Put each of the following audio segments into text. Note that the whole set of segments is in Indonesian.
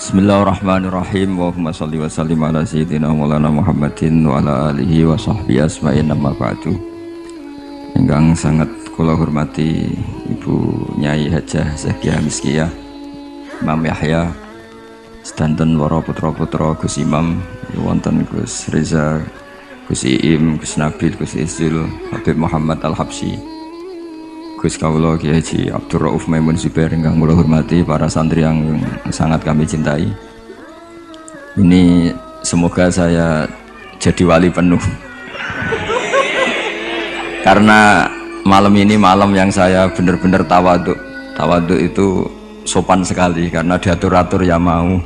Bismillahirrahmanirrahim. Allahumma sholli wa sallim ala sayyidina Maulana Muhammadin wa ala alihi wa sahbihi asma'in amma ba'du. Ingkang sangat kula hormati Ibu Nyai Hajah Zakiah Miskiyah, Imam Yahya, sedanten para putra-putra Gus Imam, wonten Gus Reza, Gus Iim, Gus Nabil, Gus Isil, Habib Muhammad Al-Habsyi, Gus Kawula Kiai Haji Abdul Rauf Maimun Zubair, ingkang kula hormati, para santri yang sangat kami cintai. Ini semoga saya jadi wali penuh. Karena malam ini malam yang saya benar-benar tawaduk. Tawaduk itu sopan sekali karena diatur-atur ya mau,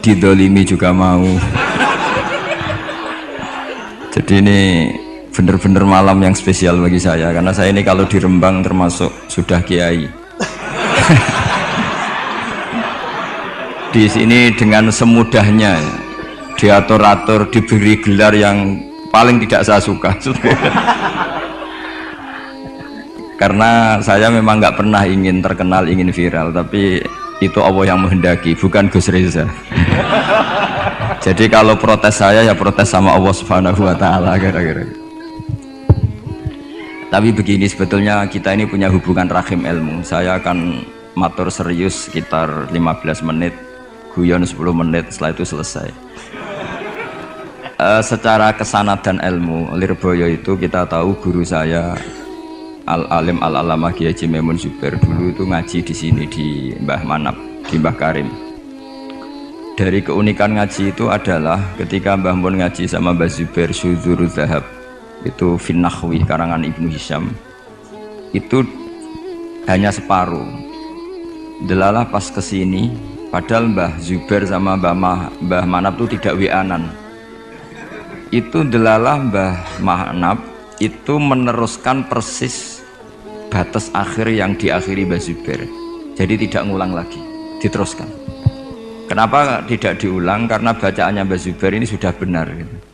didolimi juga mau. Jadi ini benar-benar malam yang spesial bagi saya karena saya ini kalau di Rembang termasuk sudah kiai. Di sini dengan semudahnya diatur-atur, diberi gelar yang paling tidak saya suka. Karena saya memang nggak pernah ingin terkenal, ingin viral, tapi itu Allah yang menghendaki, bukan Gus Reza. Jadi kalau protes saya ya protes sama Allah Subhanahu wa taala kira-kira. Tapi begini, sebetulnya kita ini punya hubungan rahim ilmu. Saya akan matur serius sekitar 15 menit, guyon 10 menit, setelah itu selesai. Secara kesanadan ilmu, Lirboyo itu kita tahu guru saya Al-Alim Al-Alamah Kiai Haji Maimun Zubair dulu itu ngaji di sini di Mbah Manap, di Mbah Karim. Dari keunikan ngaji itu adalah ketika Mbah Mun ngaji sama Mbah Zubair Syudzurul Zahab, itu Finnahwi karangan Ibnu Hisham, itu hanya separuh. Delalah pas kesini, padahal Mbah Zubair sama Mbah Manap itu tidak wianan. Itu delalah Mbah Manap itu meneruskan persis batas akhir yang diakhiri Mbah Zubair. Jadi tidak ngulang lagi, diteruskan. Kenapa tidak diulang? Karena bacaannya Mbah Zubair ini sudah benar gitu.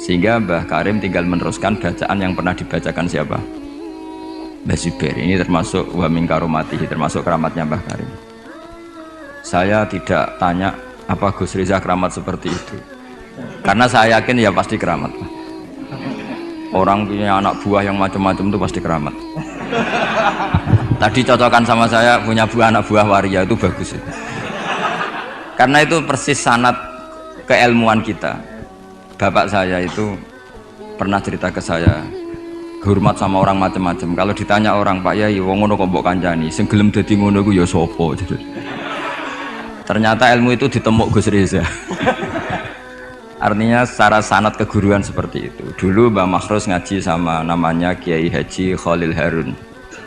Sehingga Mbah Karim tinggal meneruskan bacaan yang pernah dibacakan siapa? Mbah Zubair. Ini termasuk wa min karomatihi, termasuk keramatnya Mbah Karim. Saya tidak tanya apa Gus Reza keramat seperti itu, karena saya yakin ya pasti keramat. Orang punya anak buah yang macam-macam itu pasti keramat. Tadi cocokan sama saya punya anak buah waria, itu bagus itu. Karena itu persis sanad keilmuan kita. Bapak saya itu pernah cerita ke saya, hormat sama orang macam-macam. Kalau ditanya orang, Pak Yai, wong ngono kok mbok kancani, sing gelem dadi ngono iku ya sapa? Ternyata ilmu itu ditemuk Gus Reza. Artinya secara sanad keguruan seperti itu. Dulu Mbah Makhrus ngaji sama namanya Kiai Haji Khalil Harun.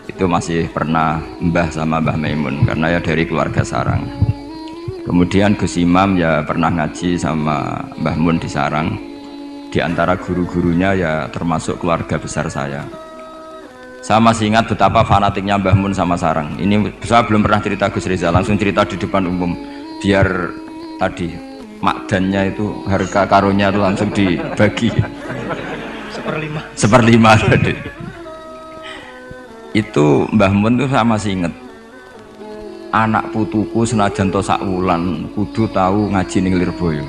Itu masih pernah mbah sama Mbah Maimun karena ya dari keluarga sarang. Kemudian Gus Imam ya pernah ngaji sama Mbah Mun di Sarang. Di antara guru-gurunya ya termasuk keluarga besar saya. Saya masih ingat betapa fanatiknya Mbah Mun sama Sarang. Ini saya belum pernah cerita Gus Reza, langsung cerita di depan umum. Biar tadi makdannya itu harga karunnya itu langsung dibagi. Seperlima tadi. Itu Mbah Mun tuh saya masih ingat. Anak putuku senajan to sak wulan kudu tahu ngaji ning Lirboyo.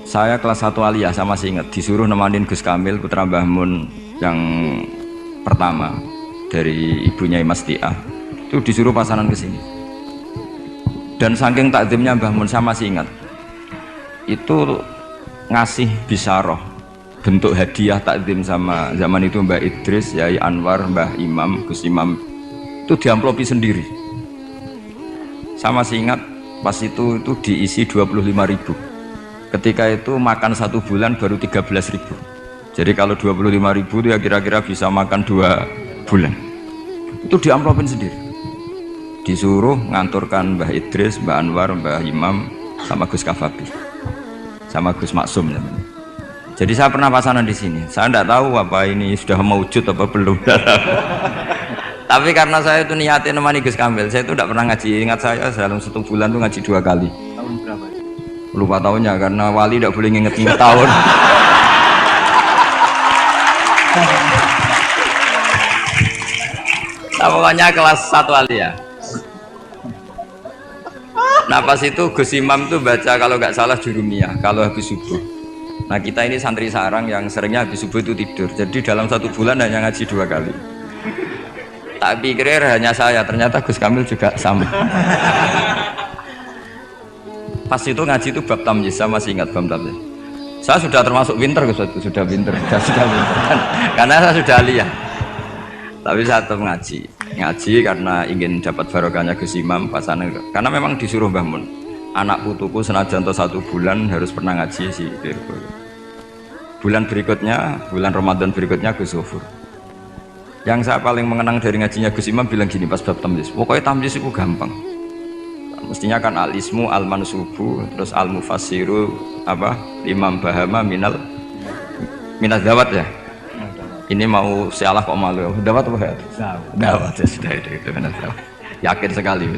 Saya kelas 1 aliyah, saya masih ingat disuruh nemanin Gus Kamil putra Mbah Mun yang pertama dari ibunya Mas Tiah. Itu disuruh pasanan ke sini. Dan saking takdimnya Mbah Mun saya masih ingat. Itu ngasih bisaroh bentuk hadiah takdim sama zaman itu Mbah Idris, Yai Anwar, Mbah Imam, Gus Imam, itu diamplopi sendiri. Saya masih ingat pas itu diisi 25.000. Ketika itu makan 1 bulan baru 13.000. Jadi kalau 25.000 itu ya kira-kira bisa makan 2 bulan. Itu diamplopin sendiri. Disuruh nganturkan Mbah Idris, Mbah Anwar, Mbah Imam, sama Gus Kafabi, sama Gus Maksum. Jadi saya pernah pasanan di sini. Saya tidak tahu apa ini sudah mewujud apa belum. Tapi karena saya itu niatin nemani Gus Kamil, saya itu tidak pernah ngaji. Ingat saya dalam 1 bulan itu ngaji 2 kali. Tahun berapa? Lupa tahunnya karena wali tidak boleh nginget-nginget tahun. Nah, pokoknya kelas 1 aliyah. Nah pas itu Gus Imam tuh baca kalau nggak salah Jurumiyah kalau habis subuh. Nah kita ini santri sarang yang seringnya habis subuh itu tidur. Jadi dalam 1 bulan hanya ngaji 2 kali. Tak pikir hanya saya, ternyata Gus Kamil juga sama. Pas itu ngaji itu bab tamyiz, saya masih ingat bab tamyiz. Saya sudah termasuk pinter Gus, sudah pinter, sudah pinter kan? Karena saya sudah lihat. Tapi saya tetap ngaji karena ingin dapat barokahnya Gus Imam pasangan. Karena memang disuruh Mbah Mun. Anak putuku senajan 1 bulan harus pernah ngaji sih. Bulan berikutnya, bulan Ramadan berikutnya Gus Ghafur. Yang saya paling mengenang dari ngajinya Gus Imam bilang gini pas bab tamyiz. Pokoknya tamyiz itu gampang. Mestinya kan al-ismu, al-mansubu, terus al-mufassiru, apa? Imam bahama minal dawat ya. Ini mau sialah kok malu. Dawat apa ya? Dawat ya sudah itu benar. Yakin sekali.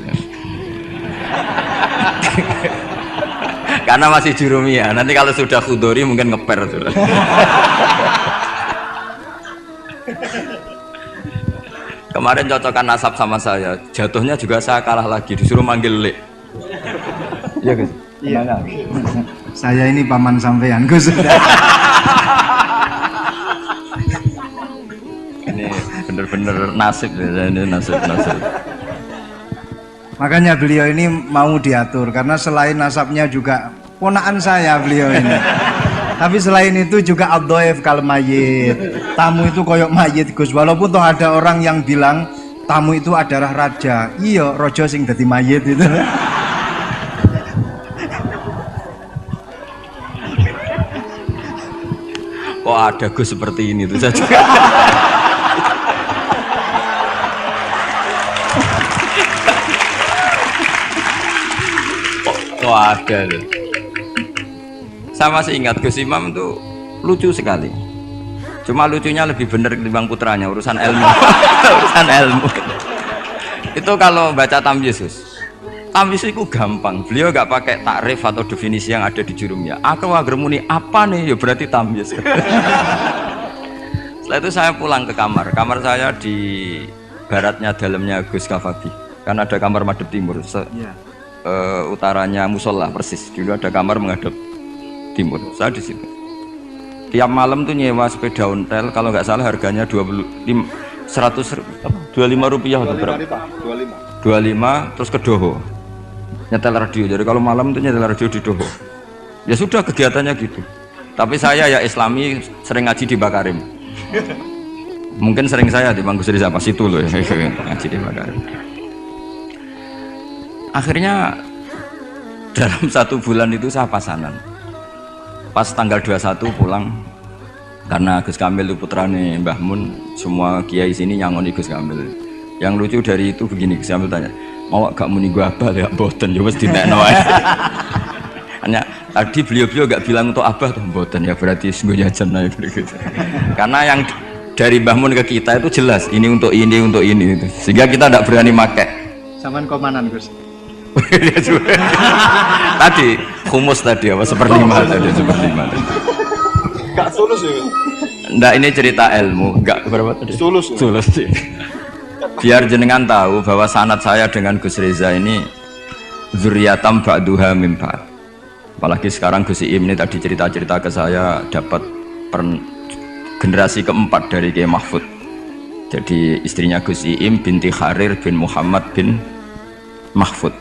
Karena masih Jurumiyah. Nanti kalau sudah khudori mungkin ngeper sudah. Kemarin cocokan nasab sama saya, jatuhnya juga saya kalah lagi, disuruh manggil Lek. Iya Gus? Iya. Saya ini paman sampean Gus. Ini bener-bener nasib ya, ini nasib. Makanya beliau ini mau diatur, karena selain nasabnya juga ponakan saya beliau ini. Tapi selain itu juga ad-dhaif kal mayyit. Tamu itu koyok mayit Gus. Walaupun toh ada orang yang bilang tamu itu adalah raja. Iya, rojo sing dadi mayit itu. Kok ada Gus seperti ini tuh saya juga. Kok ada tuh. Saya masih ingat Gus Imam tuh lucu sekali. Cuma lucunya lebih bener ketimbang putranya, urusan ilmu. Urusan ilmu. Itu kalau baca tamyiz, tamyiz itu gampang. Beliau gak pakai takrif atau definisi yang ada di Jurumiyah. Aku muni apa nih? Ya berarti tamyiz. Setelah itu saya pulang ke kamar. Kamar saya di baratnya dalamnya Gus Kafabi. Kan ada kamar madhep timur. Utaranya musola persis. Dulu ada kamar menghadap timur, saya di situ. Tiap malam tuh nyewa sepeda ontel, kalau nggak salah harganya 25 rupiah atau berapa? 25 terus ke Doho. Nyetel radio. Jadi kalau malam tuh nyetel radio di Doho. Ya sudah kegiatannya gitu. Tapi saya ya Islami sering ngaji di Bakarim. Mungkin sering saya di Bangku Seri apa situ loh ya, ngaji di Bakarim. Akhirnya dalam 1 bulan itu saya pasanan. Pas tanggal 21 pulang karena Gus Kamil itu putrane Mbah Mun, semua kiai sini nyangoni Gus Kamil. Yang lucu dari itu begini, Gus Kamil tanya, mau gak muni gua abah ya mboten, ya wis dinekno ae. Hanya tadi beliau gak bilang untuk abah tuh mboten, ya berarti sungguh jajan aja gitu. Karena yang dari Mbah Mun ke kita itu jelas, ini untuk ini gitu. Sehingga kita tidak berani pakai. Saman komanan Gus. Tadi humus tadi apa seperlima tadi. Gak sulus ya? Enggak, ini cerita ilmu. Enggak berapa tadi? Sulus sih. Biar jenengan tahu bahwa sanad saya dengan Gus Reza ini zuriyatam ba'duha min ba'd. Apalagi sekarang Gus Iim ini tadi cerita-cerita ke saya dapat generasi keempat dari Kiai Mahfud. Jadi istrinya Gus Iim binti Kharir bin Muhammad bin Mahfud.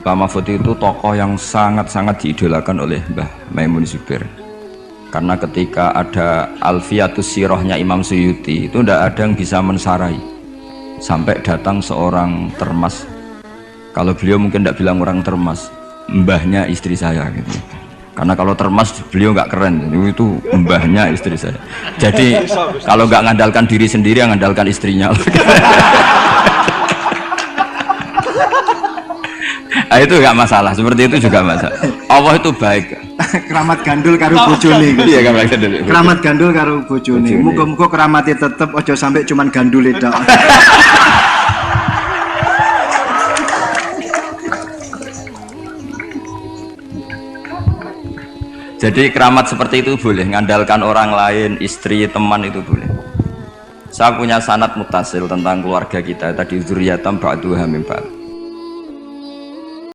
Pak Mahfud itu tokoh yang sangat-sangat diidolakan oleh Mbah Maimun Zubair. Karena ketika ada Alfiatus Sirahnya Imam Suyuti itu tidak ada yang bisa mensarai. Sampai datang seorang termas. Kalau beliau mungkin tidak bilang orang termas, mbahnya istri saya gitu. Karena kalau termas beliau nggak keren, itu mbahnya istri saya. Jadi kalau nggak ngandalkan diri sendiri, ngandalkan istrinya. Nah, itu nggak masalah, seperti itu juga masalah. Allah itu baik. Keramat gandul karo bojone. Iya, keramat gandul. Keramat gandul karo bojone. Muga-muga keramate tetep aja sampai cuman gandule tok. Jadi keramat seperti itu boleh, ngandalkan orang lain, istri, teman itu boleh. Saya punya sanad mutasil tentang keluarga kita tadi zuriyatam ba'duha min ba'd.